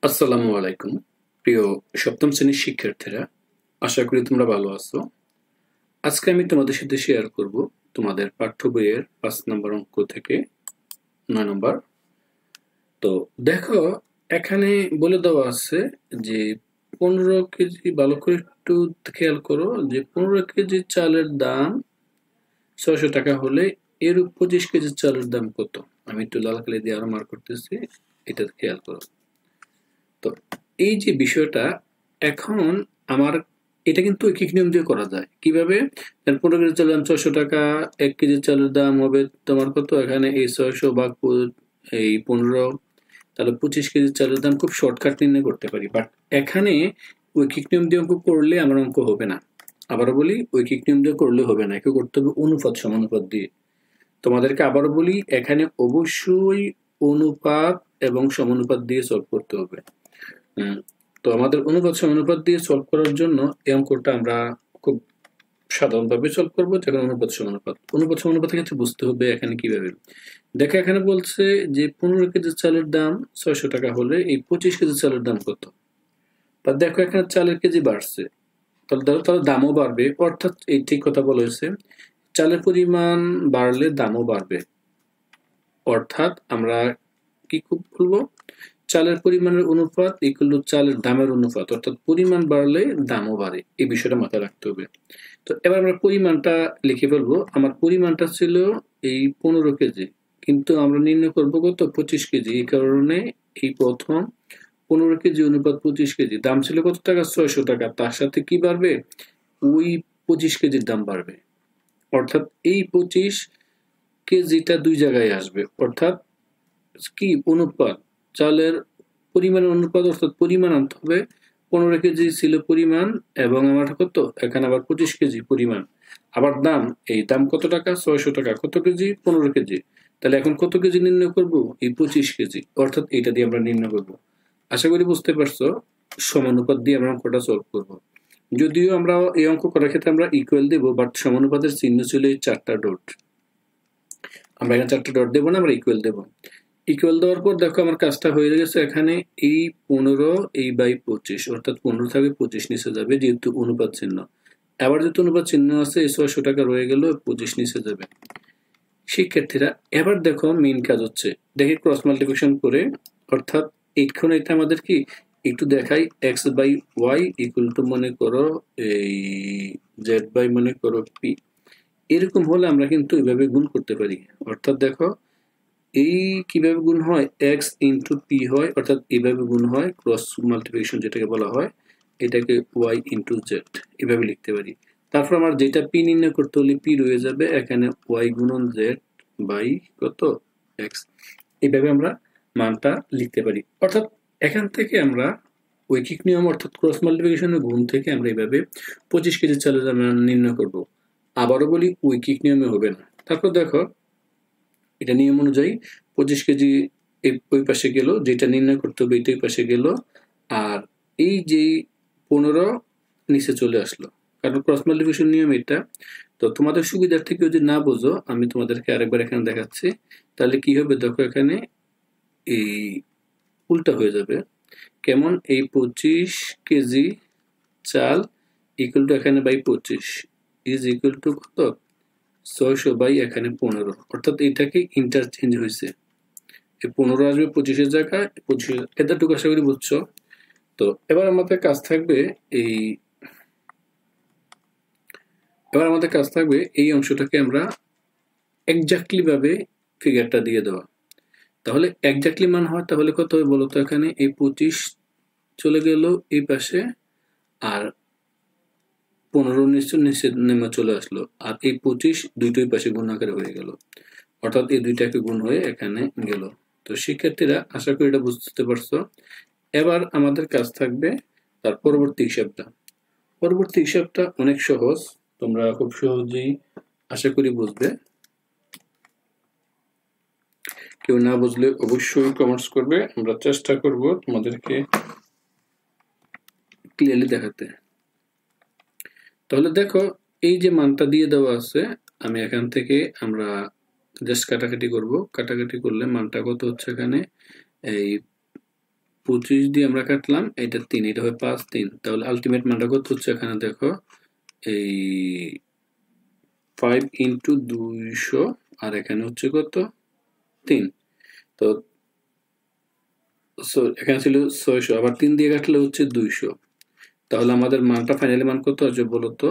আসসালামু আলাইকুম প্রিয় সপ্তম শ্রেণীর শিক্ষার্থীরা, আশা করি তোমরা ভালো আছো। আজকে আমি তোমাদের সাথে শেয়ার করব তোমাদের পাঠ্য বইয়ের ৫ নম্বর অঙ্ক থেকে ৯ নম্বর। তো দেখো, এখানে বলে দেওয়া আছে যে ১৫ কেজি, ভালো করে একটু খেয়াল করো, যে ১৫ কেজি চালের দাম ৬০০ টাকা হলে এর ২৫ কেজি চালের দাম কত? আমি একটু লাল কালি দিয়ে আরো মার্ক করতেছি, এটা খেয়াল করো। তো এই যে বিষয়টা, এখন আমার এটা কিন্তু ঐকিক নিয়ম দিয়ে করা যায়। কিভাবে? ১৫ কেজি চালের দাম ৬০০ টাকা, ১ কেজি চালের দাম হবে তোমার কত? এখানে এই ৬০০ ভাগ এই ১৫, তাহলে ২৫ কেজি চালের দাম খুব শর্টকাট নির্ণয় করতে পারি। বাট এখানে ঐকিক নিয়ম দিয়ে অঙ্ক করলে আমার অঙ্ক হবে না। আবারও বলি, ঐকিক নিয়ম দিয়ে করলে হবে না, একে করতে হবে অনুপাত সমানুপাত দিয়ে। তোমাদেরকে আবারও বলি, এখানে অবশ্যই অনুপাত এবং সমানুপাত দিয়ে সলভ করতে হবে। তো আমাদের অনুপাত সমানুপাত দিয়ে সলভ করার জন্য এই অঙ্কটা আমরা খুব সাধারণভাবে সলভ করবো। যখন অনুপাত সমানুপাতের ক্ষেত্রে বুঝতে হবে এখানে কিভাবে। দেখো, এখানে বলছে যে ১৫ কেজি চালের দাম ৬০০ টাকা হলে এই ২৫ কেজি চালের দাম কত? তা দেখো, এখানে চালের কেজি বাড়ছে, তাহলে দামও বাড়বে। অর্থাৎ এই ঠিক কথা বলা হয়েছে, চালের পরিমাণ বাড়লে দামও বাড়বে। অর্থাৎ আমরা কি বলবো, চালের পরিমাণের অনুপাত ইকুয়াল টু চালের দামের অনুপাত। অর্থাৎ পরিমাণ বাড়লে দামও বাড়ে, এই বিষয়টা মাথায় রাখতে হবে। তো এবার আমরা পরিমাণটা লিখে ফেলবো। আমার পরিমাণটা ছিল এই ১৫ কেজি, কিন্তু আমরা নির্ণয় করবো কত? ২৫ কেজি। এই কারণে এই প্রথম ১৫ কেজি অনুপাত ২৫ কেজি, দাম ছিল কত টাকা? ৬০০ টাকা। তার সাথে কি বাড়বে? ওই ২৫ কেজির দাম বাড়বে। অর্থাৎ এই ২৫ কেজিটা দুই জায়গায় আসবে। অর্থাৎ কি অনুপাত, চালের পরিমাণের অনুপাত, অর্থাৎ পরিমাণ আনতে হবে। ১৫ কেজি ছিল পরিমাণ, এবং আমার কত? এখানে আবার ২৫ কেজি পরিমাণ। আবার দাম, এই দাম কত টাকা? ৬০০ টাকা। কত কেজি? ১৫ কেজি। তাহলে এখন কত কেজি নির্ণয় করব? এই ২৫ কেজি। অর্থাৎ এটা দিয়ে আমরা নির্ণয় করব। আশা করি বুঝতে পারছো। সমানুপাত দিয়ে আমরা অঙ্কটা সলভ করব। যদিও আমরা এই অঙ্ক করার ক্ষেত্রে আমরা ইকুয়াল দেব, বাট সমানুপাতের চিহ্ন ছিল এই ৪টা ডট। আমরা এখানে ৪টা ডট দেবো না, আমরা ইকুয়াল দেবো। ইকুয়াল দেওয়ার পর দেখো আমার কাজটা হয়ে গেছে। এখানে এই ১৫ এই বাই ২৫, অর্থাৎ ১৫ থেকে ২৫ নিচে যাবে, যেহেতু অনুপাত চিহ্ন। আবার যেহেতু অনুপাত চিহ্ন আছে, এই ৬০০ টাকা রয়ে গেল, ২৫ নিচে যাবে। শিক্ষার্থীরা, এবার দেখো মেইন কাজ হচ্ছে, দেখি ক্রস মাল্টিপ্লিকেশন করে, অর্থাৎ এইখানে এটা আমাদের কি একটু দেখাই, x by y equal to মনে করো এই জেড বাই মনে করো পি। এরকম হলে আমরা কিন্তু এইভাবে গুণ করতে পারি। অর্থাৎ দেখো, এই কিভাবে গুণ হয়? এক্স ইন্টু পি হয়, অর্থাৎ এইভাবে গুণ হয়, ক্রস মাল্টিপ্লিকেশন যেটাকে বলা হয়, এটাকে ওয়াই ইন্টু জেড এভাবে লিখতে পারি। তারপর আমার যেটা পি নির্ণয় করতে হলে পি রয়ে যাবে, এখানে ওয়াই গুণন জেড বাই কত? এক্স। এইভাবে আমরা মানটা লিখতে পারি। অর্থাৎ এখান থেকে আমরা ঐকিক নিয়ম, অর্থাৎ ক্রস মাল্টিপ্লিকেশনের গুণ থেকে আমরা এইভাবে ২৫ কেজি চালের দাম নির্ণয় করব। আবারও বলি, ঐকিক নিয়মে হবে না। তারপর দেখো, এটা নিয়ম অনুযায়ী ২৫ কেজি ওই পাশে গেল, যেটা নির্ণয় করতে হবে এটা ওই পাশে গেল, আর এই যে ১৫ নিচে চলে আসলো, কারণ ক্রস মাল্টিপ্লিকেশন নিয়ম এটা। তো তোমাদের সুবিধার্থে কেউ যদি না বোঝো, আমি তোমাদেরকে আরেকবার এখানে দেখাচ্ছি। তাহলে কি হবে? দেখো, এখানে এই উল্টা হয়ে যাবে। কেমন? এই ২৫ কেজি চাল ইকুয়াল টু এখানে বাই ২৫ ইজ ইকুয়াল টু কত? ৬০০ বাই এখানে ১৫। অর্থাৎ এটাকে ইন্টারচেঞ্জ হয়েছে, এই ১৫ আসবে ২৫-এর জায়গায় ২৫। এতটুকু আশা করি বুঝছো। তো এবার আমাদের কাজ থাকবে এই অংশটাকে আমরা এক্স্যাক্টলি ভাবে ফিগারটা দিয়ে দেওয়া। তাহলে এক্স্যাক্টলি মান হয়, তাহলে কত হবে বলতো? এখানে এই ২৫ চলে গেল এই পাশে, আর ১৫ নিচে নেমে চলে আসলো, আর এই ২৫ দুইটাই পাশে গুণ আকারে হয়ে গেল। অর্থাৎ এই দুইটাকে গুণ হয়ে এখানে গেল। তো শিক্ষার্থীরা, আশা করি এটা বুঝতে পারছো। এবার আমাদের কাজ থাকবে তার পরবর্তী হিসাবটা। পরবর্তী হিসাবটা অনেক সহজ, তোমরা খুব সহজেই আশা করি বুঝবে। কেউ না বুঝলে অবশ্যই কমেন্টস করবে, আমরা চেষ্টা করব তোমাদেরকে ক্লিয়ারলি দেখাতে। তাহলে দেখো, এই যে মানটা দিয়ে দেওয়া আছে, আমি এখান থেকে আমরা জাস্ট কাটাকাটি করব। কাটাকাটি করলে মানটা কত হচ্ছে? এখানে এই 25 দিয়ে আমরা কাটলাম, এটা 3, এটা হয় 5 3, তাহলে আলটিমেট মানটা কত হচ্ছে এখানে দেখো, এই 5 ইন্টু 200, আর এখানে হচ্ছে কত 3। তো এখানে ছিল 600, আবার 3 দিয়ে কাটলে হচ্ছে 200। তাহলে আমাদের মানটা ফাইনালি মান কত আসবে বলো তো?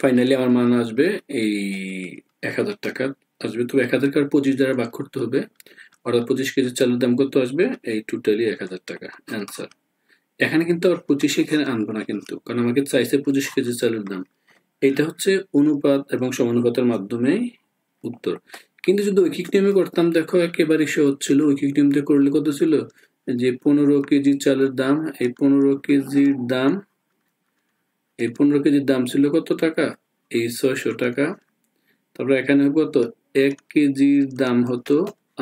ফাইনালি আমার মান আসবে এই 1000 টাকা আসবে। তবে 1000 কে 25 দ্বারা ভাগ করতে হবে, অর্থাৎ 25 কেজি চালের দাম কত আসবে? এই টোটালি 1000 টাকা অ্যান্সার। এখানে কিন্তু আর 25 এখানে আনবো না কিন্তু, কারণ আমাকে চাইছে 25 কেজি চালের দাম। এটা হচ্ছে অনুপাত এবং সমানুপাতের মাধ্যমে উত্তর। কিন্তু যদি ঐকিক নিয়মে করতাম, দেখো একেবারে সহজ ছিল। ঐকিক নিয়ম দিয়ে করলে কত ছিল, যে 15 কেজি চালের দাম, এই 15 কেজির দাম, এই 15 কেজির দাম ছিল কত টাকা? এই 600 টাকা। তারপরে এখানে কত, 1 কেজির দাম হতো,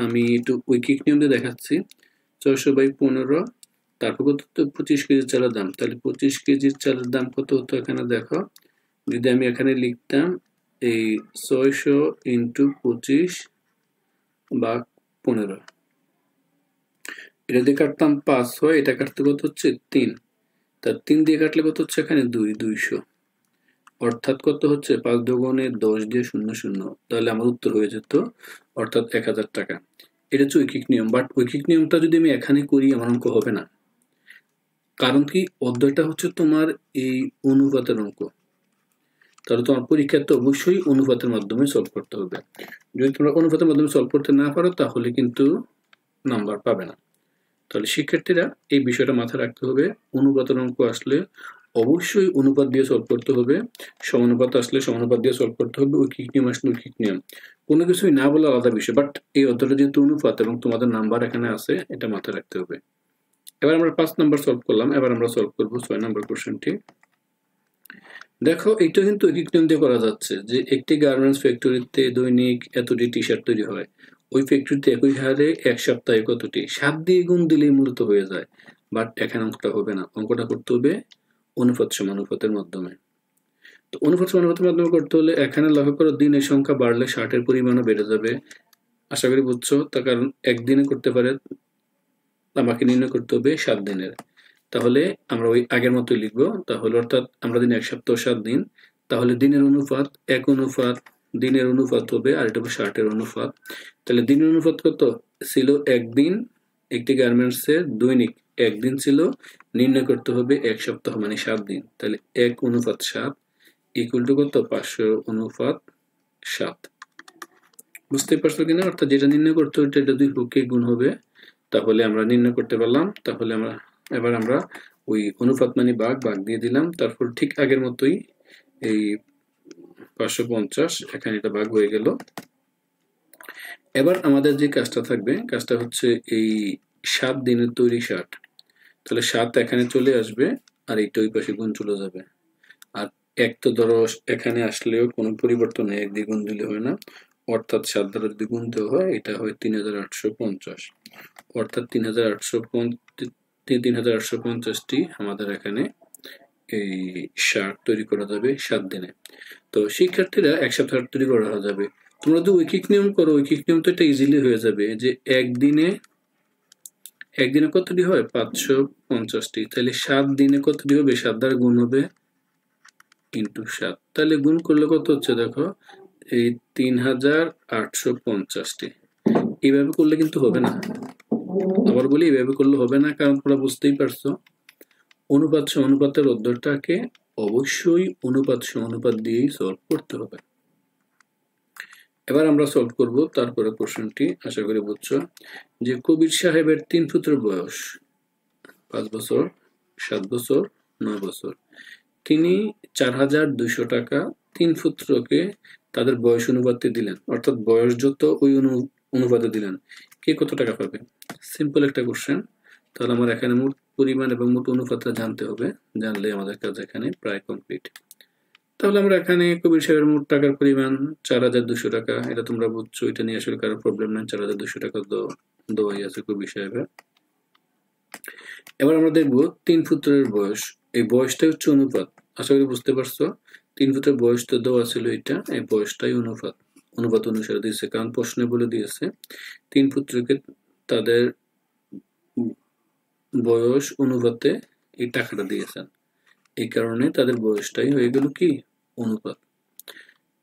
আমি একটু ঐকিক নিয়ম দিয়ে দেখাচ্ছি, 600/15। তারপর কত হতো, 25 কেজির চালের দাম। তাহলে 25 কেজির চালের দাম কত হতো এখানে দেখো, যদি আমি এখানে লিখতাম এই 600 ইন্টু 25/15, এটা দিয়ে কাটতাম 5 হয়, এটা কাটতে কত হচ্ছে 3, তার 3 দিয়ে কাটলে কত হচ্ছে এখানে 200, অর্থাৎ কত হচ্ছে 5 দুগুণে 10 দিয়ে 00, তাহলে আমার উত্তর হয়ে যেত অর্থাৎ 1000 টাকা। এটা হচ্ছে ঐকিক নিয়ম। বাট ঐকিক নিয়মটা যদি আমি এখানে করি আমার অঙ্ক হবে না, কারণ কি অধ্যায়টা হচ্ছে তোমার এই অনুপাতের অঙ্ক, তাহলে তোমার পরীক্ষায় তো অবশ্যই অনুপাতের মাধ্যমে সলভ করতে হবে। যদি তোমরা অনুপাতের মাধ্যমে সলভ করতে না পারো তাহলে কিন্তু নাম্বার পাবে না। তাহলে শিক্ষার্থীরা এই বিষয়টা মাথায় রাখতে হবে, অনুপাতের অঙ্ক আসলে অবশ্যই অনুপাত দিয়ে সলভ করতে হবে, সমানুপাত আসলে সমানুপাত দিয়ে সলভ করতে হবে, ঐকিক নিয়ম আসলে ঐকিক নিয়ম, কোনো কিছুই না বলে আলাদা বিষয়। বাট এই অধ্যায়টা যেহেতু অনুপাত এবং তোমাদের নাম্বার এখানে আছে, এটা মাথায় রাখতে হবে। এবার আমরা 5 নাম্বার সলভ করলাম, এবার আমরা সলভ করব 6 নাম্বার কোশ্চেনটি। দেখো এটা কিন্তু ঐকিক নিয়ম দিয়ে করা যাচ্ছে, যে একটি গার্মেন্টস ফ্যাক্টরিতে দৈনিক এতটি টি শার্ট তৈরি হয়, ওই ফ্যাক্টরিতে একই হারে এক সপ্তাহে কতটি, 7 দিয়ে গুণ দিলেই মূলত হয়ে যায়। বাট এখানে অঙ্কটা হবে না, অঙ্কটা করতে হবে অনুপাত সমানুপাতের মাধ্যমে। তো অনুপাত সমানুপাতের মাধ্যমে করতে হলে এখানে লক্ষ্য করো, দিনের সংখ্যা বাড়লে শার্টের পরিমাণও বেড়ে যাবে। আশা করি বুঝছো। তার কারণ একদিনে করতে পারে, আমাকে নির্ণয় করতে হবে 7 দিনের। তাহলে আমরা ওই আগের মতোই লিখবো, তাহলে অর্থাৎ আমরা দিন 1 সপ্তাহ 7 দিন, তাহলে দিনের অনুপাত 1 অনুপাত দিনের অনুপাত হবে, আর এটা হবে শার্টের অনুপাত। তাহলে দিনের অনুপাত কত ছিল, একদিন, একটি গার্মেন্টসের দৈনিক একদিন ছিল, নির্ণয় করতে হবে 1 সপ্তাহ মানে 7 দিন, তাহলে 1 অনুপাত 7 ইকুয়াল টু কত, 500 অনুপাত 7। বুঝতে পারছো কিনা? অর্থাৎ যেটা নির্ণয় করতে হবে এটা 2 পক্ষে গুণ হবে, তাহলে আমরা নির্ণয় করতে পারলাম। তাহলে এবার আমরা ওই অনুপাত মানে ভাগ দিয়ে দিলাম, তারপর ঠিক আগের মতোই এই 550 এখানে এটা ভাগ হয়ে গেল। এবার আমাদের যে কাজটা থাকবে, কাজটা হচ্ছে এই 7 দিনের তৈরি শার্ট, তাহলে 7 এখানে চলে আসবে, আর এইটা ওই পাশে গুণ চলে যাবে। আর 1 তো ধরো এখানে আসলেও কোনো পরিবর্তন নেই, 1 দিয়ে গুণ দিলে হয় না, অর্থাৎ 7 দ্বারা যদি গুণ দেওয়া হয় এটা হয় 3850, অর্থাৎ 3850টি আমাদের এখানে এই শার্ট তৈরি করা যাবে 7 দিনে। তো শিক্ষার্থীরা 1 সপ্তাহ তৈরি করা যাবে। তোমরা যদি ঐকিক নিয়ম করো, ঐকিক নিয়ম তো এটা ইজিলি হয়ে যাবে, যে একদিনে কতটি হয়, 550টি, তাহলে 7 দিনে কতটি হবে, 7 দ্বারা গুণ হবে ইন্টু 7, তাহলে গুণ করলে কত হচ্ছে দেখো, এই 3850টি। এইভাবে করলে কিন্তু হবে না, আবার বলি এইভাবে করলে হবে না, কারণ তোমরা বুঝতেই পারছো অনুপাত সমানুপাতের অধ্যায়টাকে অবশ্যই অনুপাত সমানুপাত দিয়েই সলভ করতে হবে। এবার আমরা সলভ করব তারপরে কোশ্চেনটি, আশা করি বুঝছো। যে কবির সাহেবের 3 পুত্র বয়স 5 বছর, 7 বছর, 9 বছর, তিনি 4200 টাকা 3 পুত্রকে তাদের বয়স অনুপাতে দিলেন, অর্থাৎ বয়স যত ওই অনুপাতে দিলেন, কে কত টাকা পাবে? সিম্পল একটা কোশ্চেন। তাহলে আমার এখানে মোট পরিমাণ এবং মোট অনুপাতটা জানতে হবে, জানলে আমাদের কাজ এখানে প্রায় কমপ্লিট। তাহলে আমরা এখানে কবির সাহেবের মোট টাকার পরিমাণ 4200 টাকা, এটা তোমরা বুঝছো, এটা নিয়ে আসলে কারো প্রবলেম নাই, 4200 টাকা দেওয়াই আছে কবির সাহেবের। এবার আমরা দেখবো 3 পুত্রের বয়স, এই বয়সটাই হচ্ছে অনুপাত, আশা করি বুঝতে পারছো। 3 পুত্রের বয়স তো দেওয়া ছিল, এটা এই বয়সটাই অনুপাত, অনুপাত অনুসারে দিয়েছে, কারণ প্রশ্নে বলে দিয়েছে 3 পুত্রকে তাদের বয়স অনুপাতে এই টাকাটা দিয়েছেন, এই কারণে তাদের বয়সটাই হয়ে গেল কি অনুপাত।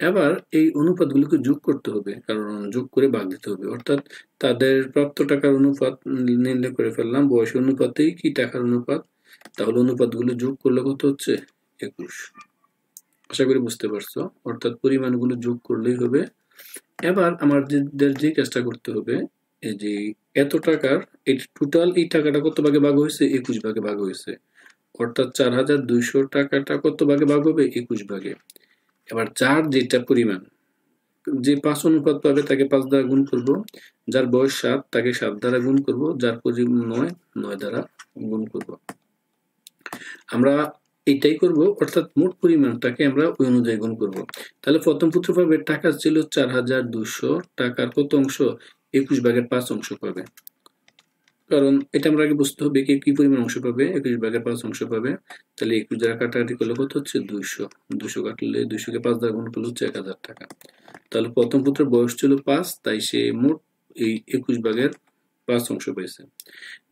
এবার এই অনুপাতগুলোকে যোগ করতে হবে, কারণ যোগ করে ভাগ দিতে হবে, অর্থাৎ তাদের প্রাপ্ত টাকার অনুপাত নির্ণয় করে ফেললাম, বয়স অনুপাতেই কি টাকার অনুপাত, তাহলে অনুপাতগুলো যোগ করলে কত হচ্ছে 21। আশা করি বুঝতে পারছো, অর্থাৎ পরিমাণগুলো যোগ করলেই হবে। এবার আমাদের যে কাজটা করতে হবে, এই যে এত টাকার এই টোটাল এই টাকাটা কত ভাগে ভাগ হয়েছে, 21 ভাগে ভাগ হয়েছে, অর্থাৎ 4200 টাকাটা কত ভাগে ভাগ হবে, 21 ভাগে। এবার যার যেটা পরিমাণ, যে 5 অনুপাত পাবে তাকে 5 দ্বারা গুণ করব, যার বয়স 7 তাকে 7 দ্বারা গুণ করব, যার পরিমাণ 9 দ্বারা গুণ করব। আমরা এটাই করব, অর্থাৎ মোট পরিমাণটাকে আমরা ওই অনুযায়ী গুণ করব। তাহলে প্রথম পুত্র পাবে টাকা ছিল 4200 টাকার কত অংশ, 21 ভাগের 5 অংশ পাবে, কারণ এটা আমরা আগে বুঝতে হবে কি পরিমাণ অংশ পাবে, 21 ভাগের 5 অংশ পাবে। তাহলে 21 দ্বারা কাটাকাটি করলে কত হচ্ছে 200, 200 কাটলে 200 কে 5 দ্বারা গুণ করলে হচ্ছে 1000 টাকা। তাহলে প্রথম পুত্রের বয়স ছিল 5, তাই সে মোট এই 21 ভাগের 5 অংশ পাইছে।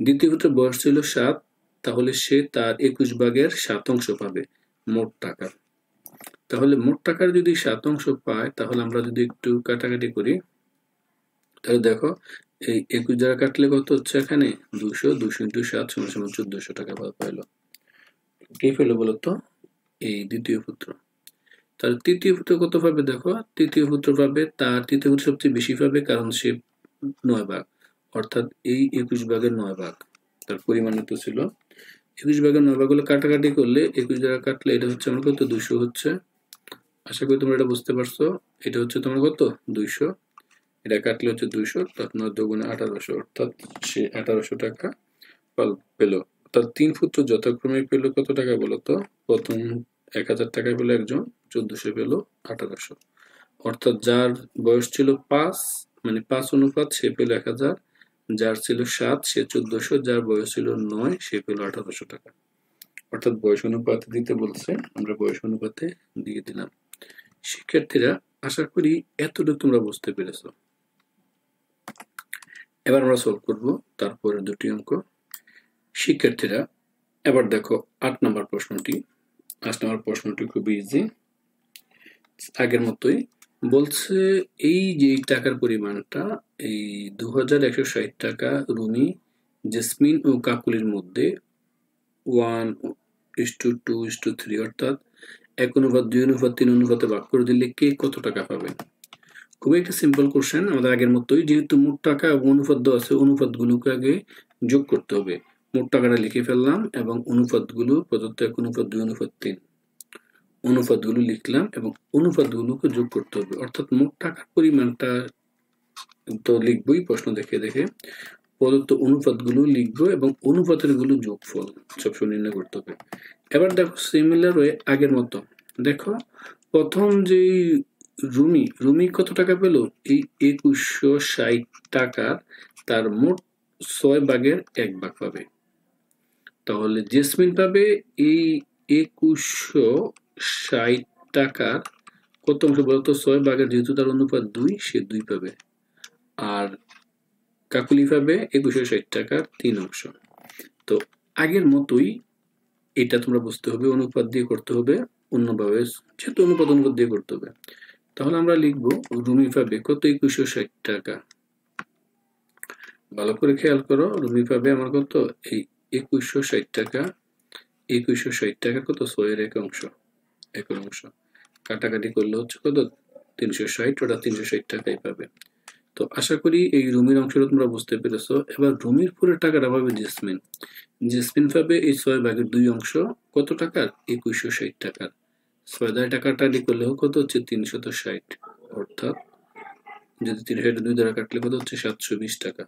দ্বিতীয় পুত্রের বয়স ছিল 7, তাহলে সে তার 21 ভাগের 7 অংশ পাবে মোট টাকার। তাহলে মোট টাকার যদি 7 অংশ পায়, তাহলে আমরা যদি একটু কাটাকাটি করি, তাহলে দেখো এই 21 দ্বারা কাটলে কত হচ্ছে, এখানে 200, 200 × 7 = 1400 টাকা পাইলো। কে পেলো বলতো, এই দ্বিতীয় পুত্র। তাহলে তৃতীয় পুত্র কত পাবে, দেখো তৃতীয় পুত্র পাবে, তার তৃতীয় পুত্র সবচেয়ে বেশি পাবে, কারণ সে 9 ভাগ, অর্থাৎ এই 21 ভাগের 9 ভাগ তার পরিমাণ তো ছিল। 21 ভাগের 9 ভাগ হলে কাটাকাটি করলে 21 দ্বারা কাটলে এটা হচ্ছে আমার কত, 200 হচ্ছে। আশা করি তোমরা এটা বুঝতে পারছো। এটা হচ্ছে তোমার কত, 200, এটা কাটলে হচ্ছে 200, তার 9 দুগুণে 1800, অর্থাৎ সে 1800 টাকা পেল। অর্থাৎ 3 পুত্র যথাক্রমে পেল কত টাকা বলতো, প্রথম 1000 টাকায় পেল একজন, 1400 পেল 1800, অর্থাৎ যার বয়স ছিল 5 মানে 5 অনুপাত সে পেল 1000, যার ছিল 7 সে 1400, যার বয়স ছিল 9 সে পেল 1800 টাকা। অর্থাৎ বয়স অনুপাতে দিতে বলছে, আমরা বয়স অনুপাতে দিয়ে দিলাম। শিক্ষার্থীরা আশা করি এতটুকু তোমরা বুঝতে পেরেছো। এবার আমরা সলভ করব তারপরে দুটি অঙ্ক। শিক্ষার্থীরা এবার দেখো 8 নম্বর প্রশ্নটি। 8 নম্বর প্রশ্নটি খুব ইজি, আগের মতোই বলছে এই যে টাকার পরিমাণটা, এই 2160 টাকা রুমি, জেসমিন ও কাকুলির মধ্যে 1:2:3 অর্থাৎ 1:2:3 অনুপাতে ভাগ করে দিলে কে কত টাকা পাবে। খুবই একটা সিম্পল কোশ্চেন, আমাদের আগের মতোই, যেহেতু মোট টাকা এবং অনুপাত দেওয়া আছে, অনুপাতগুলোকে আগে যোগ করতে হবে। মোট টাকাটা লিখে ফেললাম এবং অনুপাতগুলো প্রদত্ত 1:2:3 অনুপাতগুলো লিখলাম এবং অনুপাতগুলোকে যোগ করতে হবে, অর্থাৎ মোট টাকার পরিমাণটা তো লিখবই প্রশ্ন দেখে দেখে, প্রদত্ত অনুপাতগুলো লিখবো এবং অনুপাতের গুলো যোগফল সবসময় নির্ণয় করতে হবে। এবার দেখো সিমিলার ওয়ে আগের মতো, দেখো প্রথম যে রুমি কত টাকা পেল, এই 2160 টাকার তার মোট 6 ভাগের 1 ভাগ পাবে। তাহলে জেসমিন পাবে এই 2160 টাকার কত অংশ বলতো, 6 ভাগের, যেহেতু তার অনুপাত 2 সে 2 পাবে। আর কাকুলি পাবে 2160 টাকার 3 অংশ। তো আগের মতোই এটা তোমরা বুঝতে হবে, অনুপাত দিয়ে করতে হবে, অন্যভাবে যেহেতু অনুপাত দিয়ে করতে হবে। তাহলে আমরা লিখবো রুমি পাবে কত, 2160 টাকা। ভালো করে খেয়াল করো, রুমি পাবে আমার কত, এই 2160 টাকা, 2160 টাকা কত, 6 এর 1 অংশ, 1 অংশ কাটাকাটি করলে হচ্ছে কত, 360, ওটা 360 টাকাই পাবে। তো আশা করি এই রুমির অংশটা তোমরা বুঝতে পেরেছো। এবার রুমির পুরো টাকাটা পাবে জেসমিন। জেসমিন পাবে এই 6 ভাগের 2 অংশ, কত টাকার, 2160 টাকার। 6 দ্বারা টাকাটা করলে কত হচ্ছে, 360, অর্থাৎ যদি 360 2 দ্বারা কাটলে কত হচ্ছে, 720 টাকা।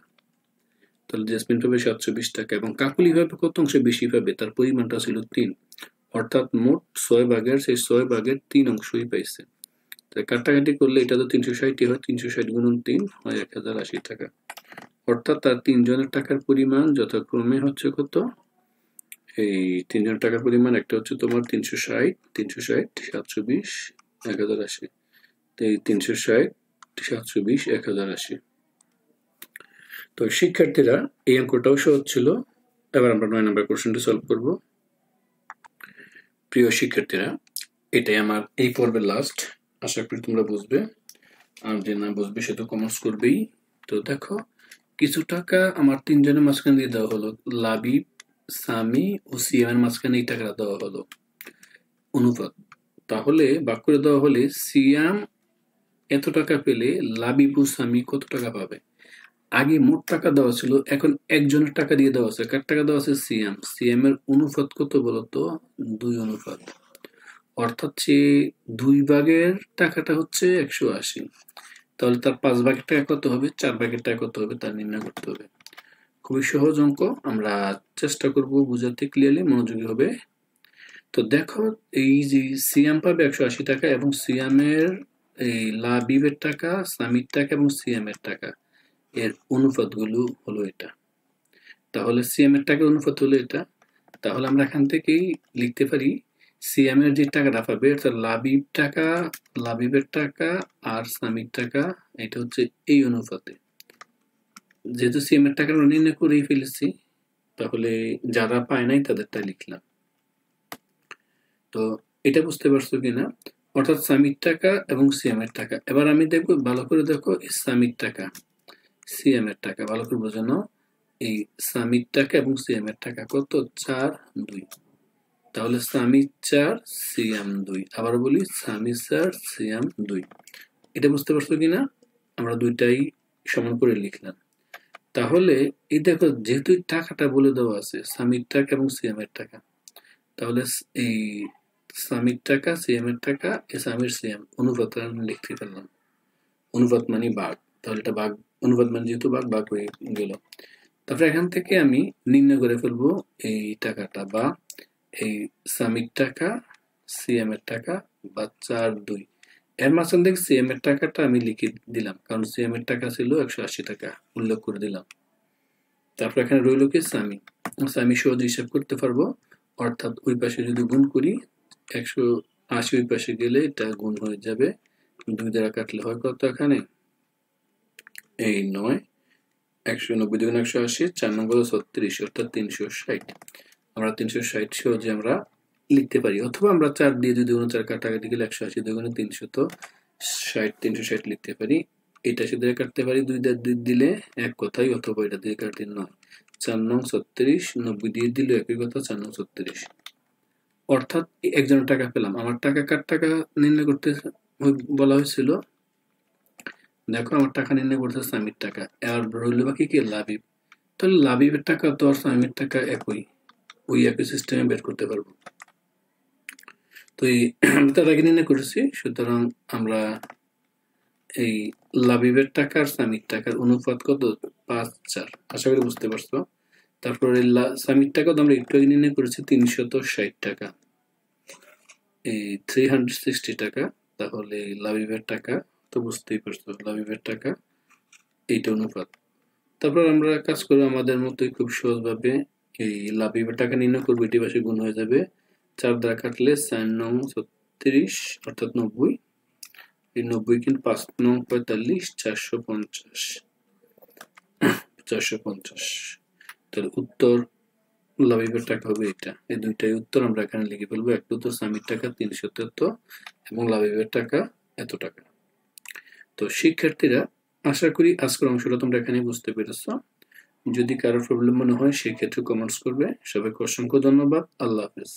তাহলে জেসমিন পাবে 720 টাকা এবং কাকুলি পাবে কত অংশ বেশি পাবে, তার পরিমাণটা ছিল 3, অর্থাৎ মোট 6 ভাগের সেই 6 ভাগের 3 অংশই পাইছে। কাটাকাটি করলে এটা তো 360 হয়, 360 গুণন 3 হয় 1080 টাকা। অর্থাৎ তার 3 জনের টাকার পরিমাণ যথাক্রমে হচ্ছে কত, এই 3 জনের টাকার পরিমাণ, একটা হচ্ছে তোমার 360, 720, 1080। এই 360 720 1080। তো শিক্ষার্থীরা এই অঙ্কটাও সহজ ছিল। এবার আমরা 9 নম্বর কোশ্চেনটি সলভ করব। প্রিয় শিক্ষার্থীরা, এটাই আমার এই পর্বের লাস্ট। আশা করি তোমরা বুঝবে, আর যে না বুঝবে সে তো কমেন্টস করবেই। তো দেখো, কিছু টাকা আমার তিনজনের মাঝখানে দিয়ে দেওয়া হলো। লাবিব, সামি ও সিএম এর মাঝখানে এই টাকাটা দেওয়া হলো অনুপাত। তাহলে ভাগ করে দেওয়া হলে সিয়াম এত টাকা পেলে লাবিব ও সামি কত টাকা পাবে? আগে মোট টাকা দেওয়া ছিল, এখন একজনের টাকা দিয়ে দেওয়া আছে। কার টাকা দেওয়া আছে? সিয়াম। সিয়াম এর অনুপাত কত বলতো? 2 অনুপাত। অর্থাৎ সে 2 ভাগের টাকাটা হচ্ছে 180। তাহলে তার 5 ভাগের টাকা কত হবে? 4 ভাগের টাকা কত হবে তা নির্ণয় করতে হবে। খুবই সহজ অঙ্ক, আমরা চেষ্টা করব বুঝাতে ক্লিয়ারলি, মনোযোগী হবে। তো দেখো, এই যে সিয়াম পাবে 180 টাকা এবং সিয়ামের এই লাবিবের টাকা, সামির টাকা এবং সিয়াম এর টাকা, এর অনুপাতগুলো হলো এটা। তাহলে সিএম এর টাকার অনুপাত হলো এটা। তাহলে আমরা এখান থেকেই লিখতে পারি সিএম এর যে টাকাটা পাবে অর্থাৎ লাবিবের টাকা আর সামির টাকা, এটা হচ্ছে এই অনুপাতে। যেহেতু সিএম এর টাকা আমরা নির্ণয় করেই ফেলেছি, তাহলে যারা পায় নাই তাদেরটা লিখলাম। তো এটা বুঝতে পারছো কিনা? অর্থাৎ সামির টাকা এবং সিএম এর টাকা। এবার আমি দেখবো, ভালো করে দেখো, সামির টাকা, সিএম এর টাকা ভালো করে বোঝানো। এই সামির টাকা এবং সিএম এর টাকা কত? 4, 2। তাহলে সামি 4, সিএম 2। আবার বলি, সামি 4, সিএম 2। এটা বুঝতে পারছো কিনা? আমরা দুইটাই সমান করে লিখলাম। তাহলে এই দেখো, যেহেতু টাকাটা বলে দেওয়া আছে সামির টাকা এবং সিএম এর টাকা, তাহলে এই সামির টাকা, সিএম এর টাকা, সামির সিএম অনুপাত আমি লিখতে পারলাম। অনুপাত মানে ভাগ। তাহলে এটা ভাগ, অনুপাত মানে যেহেতু ভাগ, ভাগ হয়ে গেল। তারপরে এখান থেকে আমি নির্ণয় করে ফেলবো এই টাকাটা, বা এই সামির টাকা, সিএম এর টাকা, বা 4, 2। এর মাঝখান থেকে সিএম এর টাকাটা আমি লিখে দিলাম, কারণ সিএম এর টাকা ছিল 180 টাকা, উল্লেখ করে দিলাম। তারপর এখানে রইল কি? সামি। আমি সহজে হিসাব করতে পারবো, অর্থাৎ ওই পাশে যদি গুণ করি 180 ওই পাশে গেলে এটা গুণ হয়ে যাবে। 2 দ্বারা কাটলে হয় কত? এখানে এই 9, 190 × 180, 4 9 36, অর্থাৎ 360। আমরা 360 সহজে আমরা লিখতে পারি, অথবা আমরা 4 দিয়ে যদি 4 কাটাকাটি গেলে 180 2 × 360, 360 লিখতে পারি। এটা সাথে কাটতে পারি 2 দিলে এক কথাই, অথবা এটা দিয়ে কাটলে 9, 4 9 36, 90 দিয়ে দিলে একই কথা, 4 9 36। অর্থাৎ একজনের টাকা পেলাম। আমার টাকা কার টাকা নির্ণয় করতে বলা হয়েছিল? দেখো, আমার টাকা নির্ণয় করতে সামির টাকা। আর রইল বাকি কি? লাবিব। তাহলে লাবিবের টাকা তো আর সামির টাকা একই, ওই একই সিস্টেমে বের করতে পারবো। তো এই আমি তার আগে নির্ণয় করেছি, সুতরাং আমরা এই লাবিবের টাকা আর সামির টাকার অনুপাত কত? 5, 4। আশা করি বুঝতে পারছো। তারপরে সামির টাকা তো আমরা একটু আগে নির্ণয় করেছি 360 টাকা, এই 360 টাকা। তাহলে লাবিবের টাকা তো বুঝতেই পারছো, লাবিবের টাকা এইটা অনুপাত। তারপর আমরা কাজ করবো আমাদের মতোই, খুব সহজভাবে এই লাবিবের টাকা নির্ণয় করবো। এটি পাশে গুণ হয়ে যাবে, 4 দ্বারা কাটলে 4 9 36, অর্থাৎ 90। এই 90 কিন্তু 5 9 45, 450, 450। তাহলে উত্তর লাবিবের টাকা হবে এটা। এই দুইটাই উত্তর আমরা এখানে লিখে ফেলবো। একটা উত্তর সামির টাকা 373 এবং লাবিবের টাকা এত টাকা। তো শিক্ষার্থীরা, আশা করি আজকের অংশটা তোমরা এখানে বুঝতে পেরেছো। যদি কারো প্রবলেম মনে হয় সেক্ষেত্রে কমেন্টস করবে। সবাইকে অসংখ্য ধন্যবাদ। আল্লাহ হাফেজ।